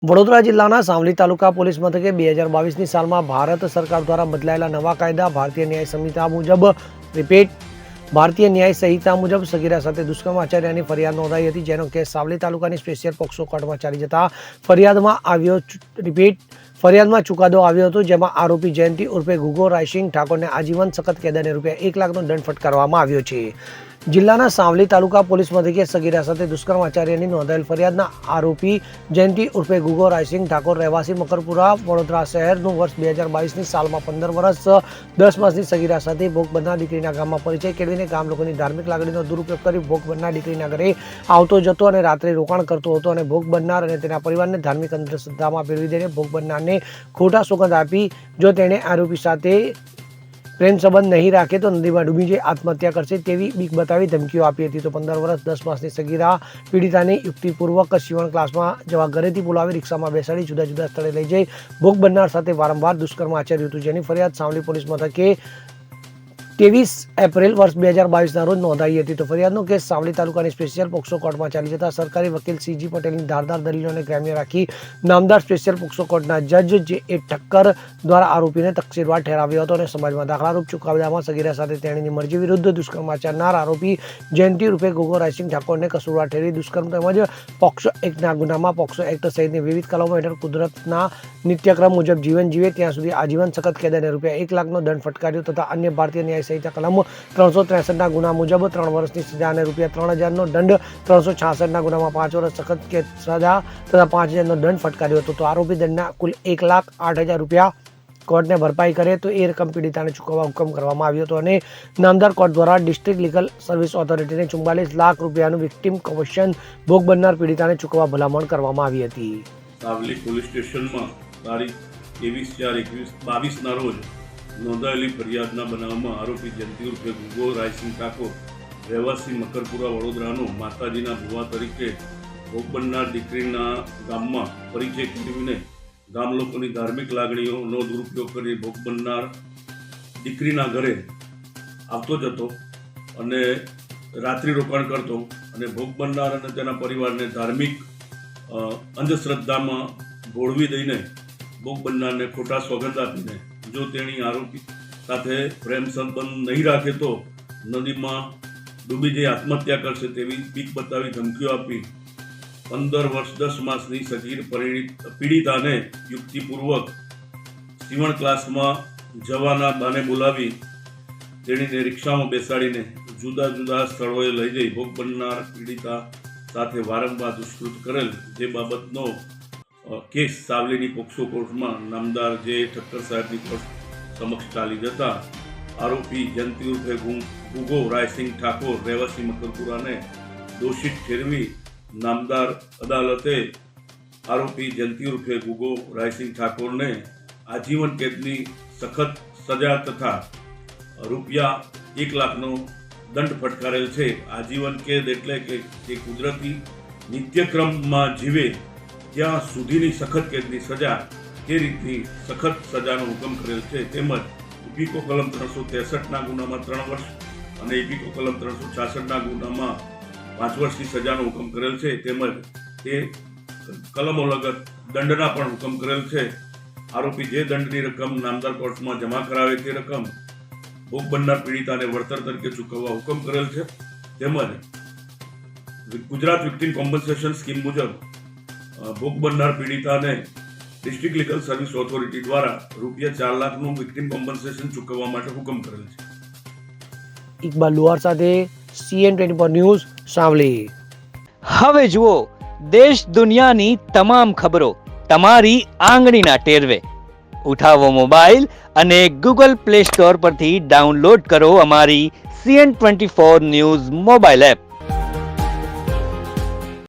વડોદરા જિલ્લાના સાવલી તાલુકા પોલીસ મથકે 2022ની સાલમાં ભારત સરકાર દ્વારા બદલાયેલા નવા કાયદા ભારતીય ન્યાય સંહિતા મુજબ ભારતીય ન્યાય સંહિતા મુજબ સગીરા સાથે દુષ્કર્મ આચર્યાની ફરિયાદ નોંધાઈ હતી, જેનો કેસ સાવલી તાલુકાની સ્પેશિયલ પોક્સો કોર્ટમાં ચાલી જતા ફરિયાદમાં ચુકાદો આવ્યો હતો, જેમાં આરોપી જયંતિ ઉર્ફે ગુગો રાયસિંગ ઠાકોરને આજીવન સખત કેદ અને ₹1 લાખનો દંડ ફટકારવામાં આવ્યો છે। જિલ્લાના સાવલી તાલુકા પોલીસ મથકે સગીરા સાથે દુષ્કર્મ આચર્યની નોંધાયેલ ફરિયાદના આરોપી જયંતિ ઉર્ફે ગુગો રાયસિંગ ઠાકોર રહેવાસી મકરપુરા વડોદરા શહેરનું વર્ષ 2022ની સાલમાં 15 વર્ષ 10 માસની સગીરા સાથે ભોગ બનનાર દીકરીના ગામમાં પરિચય કેળવીને ગામ લોકોની ધાર્મિક લાગણીનો દુરુપયોગ કરી ભોગ બનનાર દીકરીના ઘરે આવતો જતો અને રાત્રે રોકાણ કરતો હતો અને ભોગ બનનાર અને તેના પરિવારને ધાર્મિક અંધશ્રદ્ધામાં ફેરવી દઈને ભોગ બનનારને ખોટા સોગંદ આપી જો તેણે આરોપી સાથે પ્રેમ સંબંધ નહીં રાખે તો નદીમાં ડૂબી જઈ આત્મહત્યા કરશે તેવી બીક બતાવી ધમકીઓ આપી હતી। તો 15 વર્ષ 10 માસની સગીરા પીડિતાને યુક્તિપૂર્વક સીવણ ક્લાસમાં જવા ઘરેથી બોલાવી રિક્ષામાં બેસાડી જુદા જુદા સ્થળે લઈ જઈ ભોગ બનનાર સાથે વારંવાર દુષ્કર્મ આચર્યું હતું, જેની ફરિયાદ સાવલી પોલીસ મથકે 23 એપ્રિલ વર્ષ 2022ના રોજ નોંધાઈ હતી। તો ફરિયાદનો કેસ સાવલી તાલુકાની સ્પેશિયલ પોક્સો કોર્ટમાં ચાલી જતા સરકારી વકીલ CG પટેલની ધારદાર દલીલોને ગ્રામ્ય રાખી નામદાર સ્પેશિયલ પોક્સો કોર્ટના જજ JA ઠક્કર દ્વારા આરોપીને તકસીરવાર ઠેરાવ્યો હતો અને સમાજમાં દાખલારૂપ ચુકાદામાં સગીરા સાથે તેણીની મરજી વિરુદ્ધ દુષ્કર્મ આચરનાર આરોપી જયંતિ રૂપે ગુગો રાયસિંગ ઠાકોરને કસૂરવાર ઠેરવી દુષ્કર્મ તેમજ પોક્સો એક્ટના ગુનામાં પોક્સો એક્ટ સહિતની વિવિધ કલમો હેઠળ કુદરતના નિત્યક્રમ મુજબ જીવન જીવે ત્યાં સુધી આજીવન સખત કેદ અને ₹1 લાખનો દંડ ફટકાર્યો તથા અન્ય ભારતીય ન્યાય સંહિતા કલમ 363ના ગુના મુજબ 3 વર્ષની સજા અને ₹3000નો દંડ, 366ના ગુનામાં 5 વર્ષ સખત કેદ સજા તથા 5000નો દંડ ફટકાર્યો હતો। તો આરોપી દંડના કુલ ₹1,08,000 કોર્ટને ભરપાઈ કરે તો એ રકમ પીડિતાને ચૂકવવા હુકમ કરવામાં આવ્યો હતો અને નામદાર કોર્ટ દ્વારા ડિસ્ટ્રિક્ટ લીગલ સર્વિસ ઓથોરિટીને ₹44 લાખ વિક્ટિમ કમિશન ભોગ બનનાર પીડિતાને ચૂકવવા ભલામણ કરવામાં આવી હતી। સાવલી પોલીસ સ્ટેશનમાં તારીખ 23/4/2022ના રોજ નોંધાયેલી ફરિયાદના બનાવમાં આરોપી જયંતિ ઉર્ફે ગુગો રાયસિંગ ઠાકોર રહેવાસી મકરપુરા વડોદરાનો માતાજીના ભુવા તરીકે ભોગ બનનાર દીકરીના ગામમાં પરિચય કેળવીને ગામ લોકોની ધાર્મિક લાગણીઓનો દુરુપયોગ કરી ભોગ બનનાર દીકરીના ઘરે આવતો જતો અને રાત્રિ રોકાણ કરતો અને ભોગ બનનાર અને તેના પરિવારને ધાર્મિક અંધશ્રદ્ધામાં ભોળવી દઈને ભોગ બનનારને ખોટા સોગંદ આપીને જો તેણી આરોપી સાથે પ્રેમ સંબંધ નહીં રાખે તો નદીમાં ડૂબી જઈ આત્મહત્યા કરશે તેવી બીક બતાવી ધમકીઓ આપી 15 વર્ષ 10 માસની સગીર પીડિતાને યુક્તિપૂર્વક સીવણ ક્લાસમાં જવાના બાને બોલાવી તેણીને રિક્ષામાં બેસાડીને જુદા જુદા સ્થળોએ લઈ જઈ ભોગ બનનાર પીડિતા સાથે વારંવાર દુષ્કૃત કરેલ, જે બાબતનો કેસ સાવલીની પોક્સો કોર્ટમાં નામદાર JA ઠક્કર સાહેબની કોર્ટ સમક્ષ ચાલી જતા આરોપી જયંતિ ઉર્ફે ગુગો રાયસિંગ ઠાકોર રહેવાસી મકરપુરાને દોષિત ઠેરવી નામદાર અદાલતે આરોપી જયંતિ ઉર્ફે ગુગો રાયસિંગ ઠાકોરને આજીવન કેદની સખત સજા તથા ₹1 લાખનો દંડ ફટકારેલ છે। આજીવન કેદ એટલે કે તે કુદરતી નિત્યક્રમમાં જીવે ત્યાં સુધીની સખત કેદની સજા તે રીતની સખત સજાનો હુકમ કરેલ છે। તેમજ ઇપીકો કલમ 363ના ગુનામાં 3 વર્ષ અને ઇપીકો કલમ 366ના ગુનામાં 5 વર્ષની સજાનો હુકમ કરેલ છે। તેમજ તે કલમો લગત દંડના પણ હુકમ કરેલ છે। આરોપી જે દંડની રકમ નામદાર કોર્ટમાં જમા કરાવે તે રકમ ભોગ બનનાર પીડિતાને વળતર તરીકે ચૂકવવા હુકમ કરેલ છે। તેમજ ગુજરાત વિક્ટિમ કોમ્પન્સેશન સ્કીમ મુજબ ભોગ બનનાર પીડિતાને ડિસ્ટ્રિક્ટ લીગલ સર્વિસ ઓથોરિટી દ્વારા ₹4 લાખનું વિક્ટિમ કોમ્પન્સેશન ચૂકવવા માટે હુકમ કરેલ છે। ઇકબાલ લુહાર સાથે CN24 ન્યૂઝ સાવલી। હવે જુઓ દેશ દુનિયાની તમામ ખબરો તમારી આંગળીના ટેરવે। ઉઠાવો મોબાઈલ અને Google Play Store પરથી ડાઉનલોડ કરો અમારી CN24 ન્યૂઝ મોબાઈલ એપ।